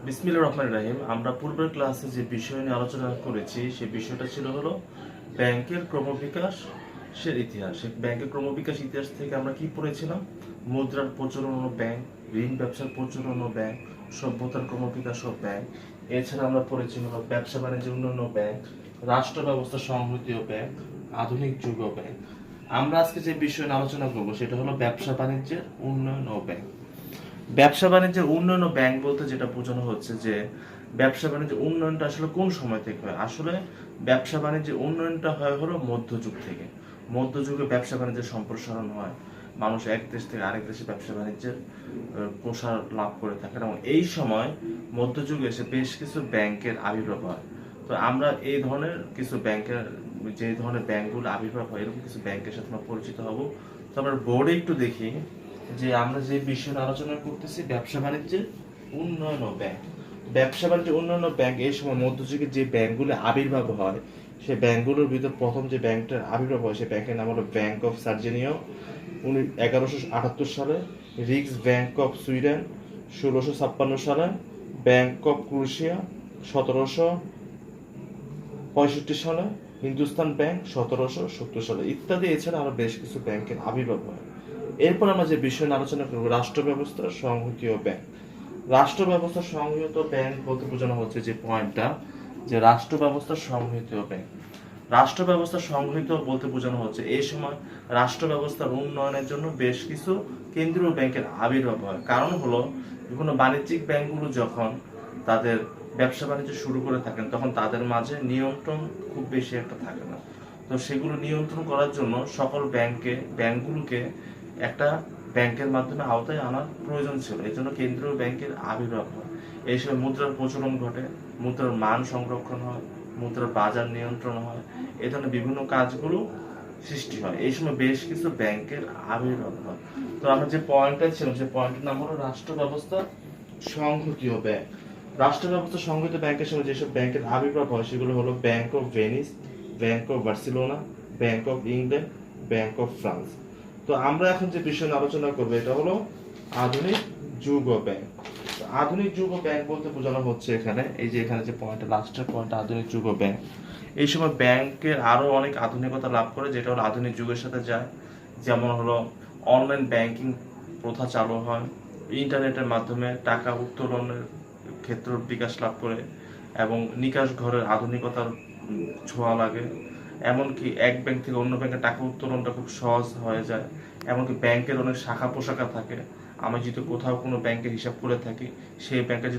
বিসমিল্লাহির রহমানির রহিম। আমরা পূর্বের ক্লাসে যে বিষয় নিয়ে আলোচনা করেছি সেই বিষয়টা ছিল হলো ব্যাংকের ক্রমবিকাশের ইতিহাস। সেই ব্যাংকের ক্রমবিকাশ ইতিহাস থেকে আমরা কি পড়েছিলাম? মুদ্রার প্রচলন ও ব্যাংক, ঋণ ব্যবসার প্রচলন ও ব্যাংক, সভ্যতার ক্রমবিকাশ ও ব্যাংক। এছাড়া আমরা পড়েছি হলো ব্যবসা বাণিজ্যের উন্নয়ন ও ব্যাংক, রাষ্ট্র ব্যবস্থা সংহতি ও ব্যাংক, আধুনিক যুগ ও ব্যাংক। আমরা আজকে যে বিষয় নিয়ে আলোচনা করবো সেটা হলো ব্যবসা বাণিজ্যের উন্নয়ন ও ব্যাংক। ব্যবসা বাণিজ্যের উন্নয়ন ও ব্যাংক বলতে যেটা বোঝানো হচ্ছে যে ব্যবসা বাণিজ্যের উন্নয়নটা আসলে কোন সময় থেকে হয়? আসলে ব্যবসা বাণিজ্যের উন্নয়নটা হয় হলো মধ্যযুগ থেকে। মধ্যযুগে ব্যবসা বাণিজ্যের সম্প্রসারণ হয়, মানুষ এক দেশ থেকে আরেক দেশে ব্যবসা বাণিজ্যের প্রসার লাভ করে থাকেন, এবং এই সময় মধ্যযুগে এসে বেশ কিছু ব্যাংকের আবির্ভাব হয়। তো আমরা এই ধরনের কিছু ব্যাংকের, যে ধরনের ব্যাংকগুলো আবির্ভাব হয় এরকম কিছু ব্যাংকের সাথে আমরা পরিচিত হব। তো আমরা বোর্ডে একটু দেখি যে আমরা যে বিষয় নিয়ে আলোচনা করতেছি ব্যবসা বাণিজ্যের উন্নয়ন ও ব্যাংক। ব্যবসা বাণিজ্যের উন্নয়ন ও ব্যাংক, এই সময় মধ্যযুগে যে ব্যাংকগুলো আবির্ভাব হয় সেই ব্যাংকগুলোর ভিতর প্রথম যে ব্যাংকটার আবির্ভাব হয় সেই ব্যাংকের নাম হলো ব্যাংক অফ সার্জেনিও 1178 সালে, রিক্স ব্যাংক অফ সুইডেন 1656 সালে, ব্যাংক অফ ক্রোয়েশিয়া 1765 সালে, হিন্দুস্তান ব্যাংক 1770 সালে ইত্যাদি। এছাড়া আরো বেশ কিছু ব্যাংকের আবির্ভাব হয়। এরপর আমরা যে বিষয় নিয়ে আলোচনা করব রাষ্ট্র ব্যবস্থার সংহতি ও ব্যাংক। রাষ্ট্র ব্যবস্থা সংহত ব্যাংক বলতে বোঝানো হচ্ছে যে পয়েন্টটা, যে রাষ্ট্র ব্যবস্থা সংহতি ও ব্যাংক। রাষ্ট্র ব্যবস্থা সংহত বলতে বোঝানো হচ্ছে এই সময় রাষ্ট্র ব্যবস্থার উন্নয়নের জন্য বেশ কিছু কেন্দ্রীয় ব্যাংকের আবির্ভাব হয়। কারণ হলো বিভিন্ন বাণিজ্যিক ব্যাংকগুলো যখন তাদের ব্যবসা বাণিজ্য শুরু করে থাকেন তখন তাদের মাঝে নিয়ন্ত্রণ খুব বেশি একটা থাকে না। তো সেগুলো নিয়ন্ত্রণ করার জন্য সকল ব্যাংকগুলোকে একটা ব্যাংকের মাধ্যমে আওতায় আনার প্রয়োজন ছিল। এই জন্য কেন্দ্রীয় ব্যাংকের আবির্ভাব হয়। এই সময় মুদ্রার প্রচলন ঘটে, মুদ্রার মান সংরক্ষণ হয়, মুদ্রার বাজার নিয়ন্ত্রণ হয়, এই ধরনের বিভিন্ন কাজগুলো সৃষ্টি হয়। এই সময় বেশ কিছু ব্যাংকের আবির্ভাব হয়। তো আমরা যে পয়েন্টটা ছিলাম সেই পয়েন্টের নাম হলো রাষ্ট্র ব্যবস্থা সংহতি ও ব্যাংক। রাষ্ট্র ব্যবস্থা সংহত ব্যাংকের সময় যেসব ব্যাংকের আবির্ভাব হয় সেগুলো হলো bank of Venice, bank of Barcelona, bank of England, bank of France. তো আমরা এখন যে বিষয় নিয়ে আলোচনা করবো এটা হলো আধুনিক যুগ ও ব্যাংক। আধুনিক যুগ ও ব্যাংক বলতে বোঝানো হচ্ছে এখানে, এই যে এখানে যে পয়েন্ট, লাস্টের পয়েন্ট আধুনিক যুগ ও ব্যাংক। এই সময় ব্যাংকের আরো অনেক আধুনিকতা লাভ করে যেটা হলো আধুনিক যুগের সাথে যায়। যেমন হলো অনলাইন ব্যাংকিং প্রথা চালু হয়, ইন্টারনেটের মাধ্যমে টাকা উত্তোলনের ক্ষেত্র বিকাশ লাভ করে, এবং নিকাশ ঘরের আধুনিকতার ছোঁয়া লাগে। এমনকি এক ব্যাংক থেকে অন্য ব্যাংকে টাকা উত্তোলনটা খুব সহজ হয়ে যায়। এমনকি ব্যাংকের অনেক শাখা পোশাখা থাকে। আমি যদি কোথাও কোনো ব্যাংকের হিসাব করে থাকি সেই ব্যাংকের